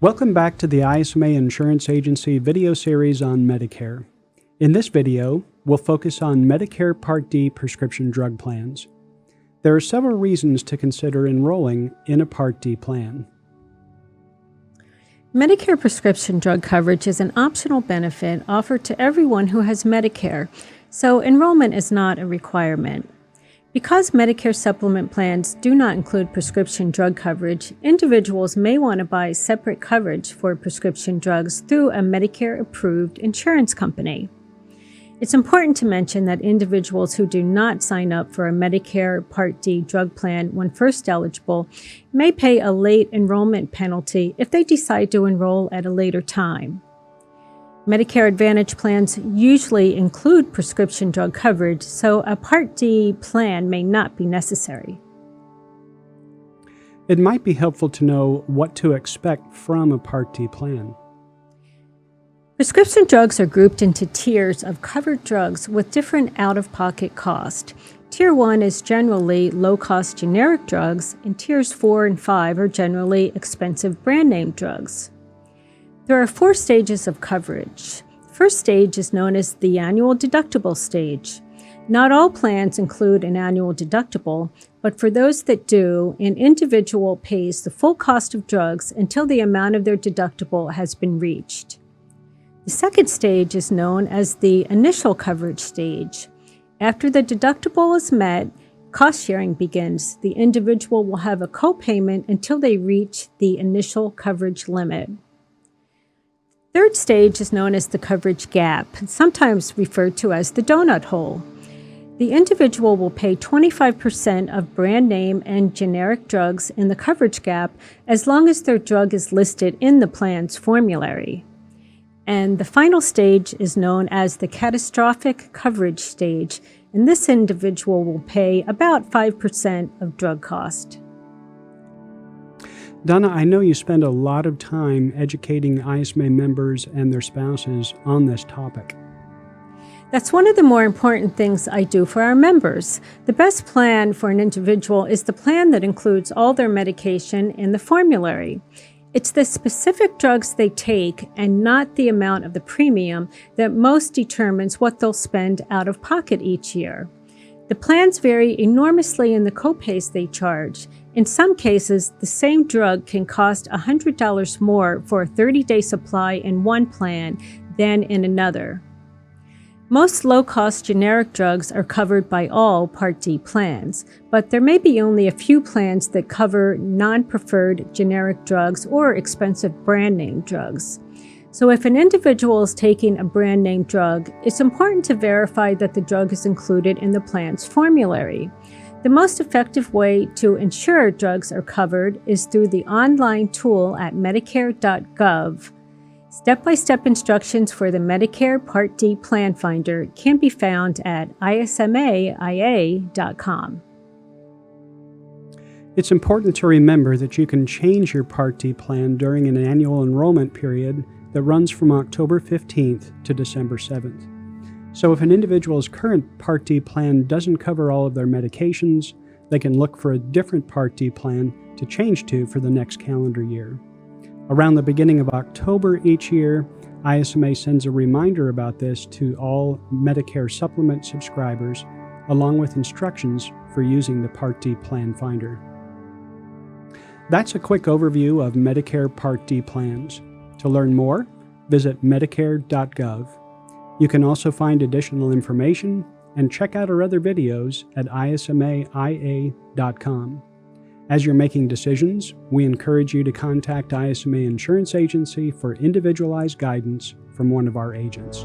Welcome back to the ISMA Insurance Agency video series on Medicare. In this video, we'll focus on Medicare Part D prescription drug plans. There are several reasons to consider enrolling in a Part D plan. Medicare prescription drug coverage is an optional benefit offered to everyone who has Medicare, so enrollment is not a requirement. Because Medicare supplement plans do not include prescription drug coverage, individuals may want to buy separate coverage for prescription drugs through a Medicare-approved insurance company. It's important to mention that individuals who do not sign up for a Medicare Part D drug plan when first eligible may pay a late enrollment penalty if they decide to enroll at a later time. Medicare Advantage plans usually include prescription drug coverage, so a Part D plan may not be necessary. It might be helpful to know what to expect from a Part D plan. Prescription drugs are grouped into tiers of covered drugs with different out-of-pocket cost. Tier 1 is generally low-cost generic drugs, and Tiers 4 and 5 are generally expensive brand-name drugs. There are 4 stages of coverage. The first stage is known as the annual deductible stage. Not all plans include an annual deductible, but for those that do, an individual pays the full cost of drugs until the amount of their deductible has been reached. The second stage is known as the initial coverage stage. After the deductible is met, cost sharing begins. The individual will have a copayment until they reach the initial coverage limit. Third stage is known as the coverage gap, sometimes referred to as the donut hole. The individual will pay 25% of brand name and generic drugs in the coverage gap as long as their drug is listed in the plan's formulary. And the final stage is known as the catastrophic coverage stage, and this individual will pay about 5% of drug cost. Donna, I know you spend a lot of time educating ISMA members and their spouses on this topic. That's one of the more important things I do for our members. The best plan for an individual is the plan that includes all their medication in the formulary. It's the specific drugs they take and not the amount of the premium that most determines what they'll spend out of pocket each year. The plans vary enormously in the copays they charge. In some cases, the same drug can cost $100 more for a 30-day supply in one plan than in another. Most low-cost generic drugs are covered by all Part D plans, but there may be only a few plans that cover non-preferred generic drugs or expensive brand-name drugs. So if an individual is taking a brand-name drug, it's important to verify that the drug is included in the plan's formulary. The most effective way to ensure drugs are covered is through the online tool at Medicare.gov. Step-by-step instructions for the Medicare Part D Plan Finder can be found at ismaia.com. It's important to remember that you can change your Part D plan during an annual enrollment period that runs from October 15th to December 7th. So if an individual's current Part D plan doesn't cover all of their medications, they can look for a different Part D plan to change to for the next calendar year. Around the beginning of October each year, ISMA sends a reminder about this to all Medicare supplement subscribers, along with instructions for using the Part D Plan Finder. That's a quick overview of Medicare Part D plans. To learn more, visit Medicare.gov. You can also find additional information and check out our other videos at ismaia.com. As you're making decisions, we encourage you to contact ISMA Insurance Agency for individualized guidance from one of our agents.